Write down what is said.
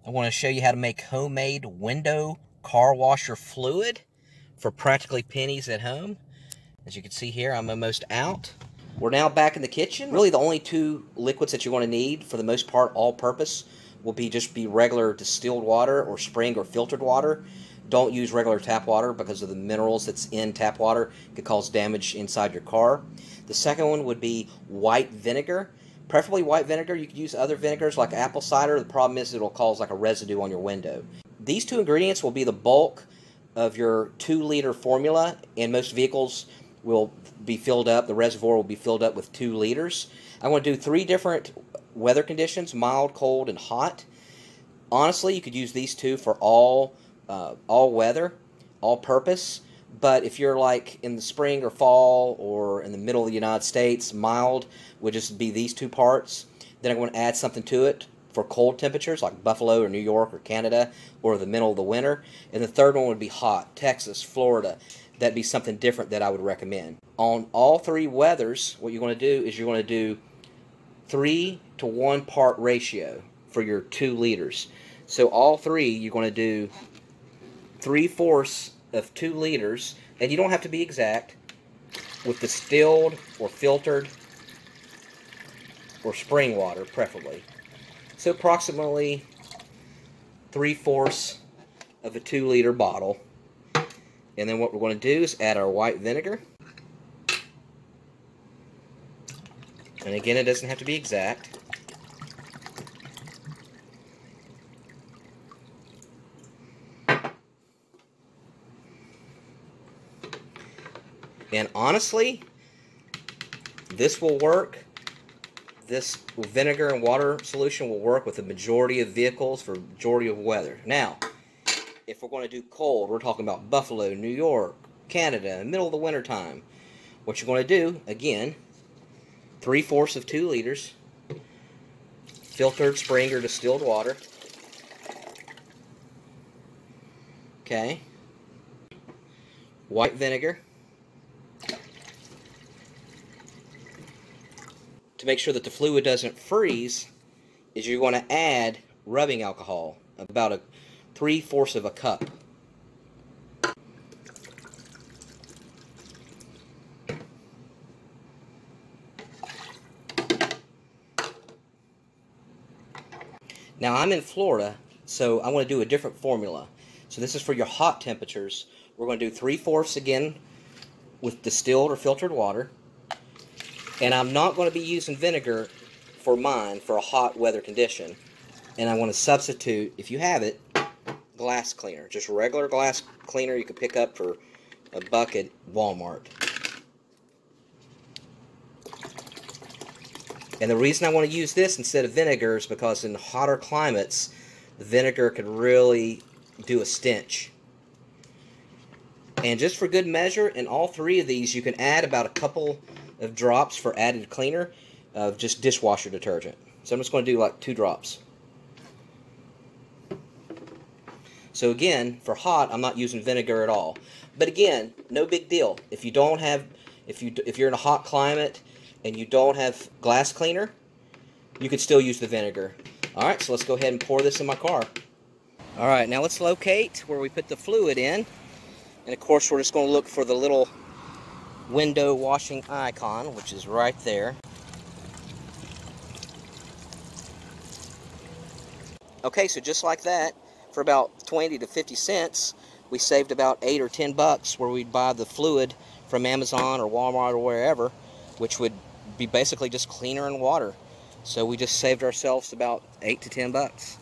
I want to show you how to make homemade window car washer fluid for practically pennies at home. As you can see here, I'm almost out. We're now back in the kitchen. Really, the only two liquids that you're going to need, for the most part, all-purpose, will just be regular distilled water or spring or filtered water. Don't use regular tap water because of the minerals that's in tap water. It could cause damage inside your car. The second one would be white vinegar. Preferably white vinegar. You could use other vinegars like apple cider. The problem is it'll cause like a residue on your window. These two ingredients will be the bulk of your 2-liter formula, and most vehicles will be filled up. The reservoir will be filled up with 2 liters. I'm going to do 3 different weather conditions: mild, cold, and hot. Honestly, you could use these two for all weather, all purpose. But if you're like in the spring or fall or in the middle of the United States, mild would just be these 2 parts. Then I'm going to add something to it for cold temperatures like Buffalo or New York or Canada or the middle of the winter. And the third one would be hot, Texas, Florida. That'd be something different that I would recommend. On all 3 weathers, what you're going to do is you're going to do 3 to 1 part ratio for your 2 liters. So all 3, you're going to do 3/4 of 2 liters, and you don't have to be exact, with distilled or filtered or spring water, preferably. So approximately 3/4 of a 2-liter bottle. And then what we're going to do is add our white vinegar. And again, it doesn't have to be exact. And honestly, this will work. This vinegar and water solution will work with the majority of vehicles for majority of weather. Now, if we're going to do cold, we're talking about Buffalo, New York, Canada, in the middle of the winter time. What you're going to do, again, 3/4 of 2 liters, filtered spring or distilled water. Okay. White vinegar. To make sure that the fluid doesn't freeze, is you're going to add rubbing alcohol, about a 3/4 of a cup. Now I'm in Florida, so I want to do a different formula. So this is for your hot temperatures. We're going to do 3/4 again with distilled or filtered water. And I'm not going to be using vinegar for mine for a hot weather condition. And I want to substitute, if you have it, glass cleaner. Just regular glass cleaner you could pick up for $1 at Walmart. And the reason I want to use this instead of vinegar is because in hotter climates, the vinegar could really do a stench. And just for good measure, in all 3 of these, you can add about a couple of drops for added cleaner of just dishwasher detergent. So I'm just going to do like 2 drops. So again, for hot, I'm not using vinegar at all. But again, no big deal. If you don't have, if you're in a hot climate and you don't have glass cleaner, you could still use the vinegar. All right, so let's go ahead and pour this in my car. All right, now let's locate where we put the fluid in. And of course, we're just going to look for the little window washing icon, which is right there. Okay, so just like that, for about 20 to 50 cents, we saved about 8 or 10 bucks where we'd buy the fluid from Amazon or Walmart or wherever, which would be basically just cleaner and water. So we just saved ourselves about 8 to 10 bucks.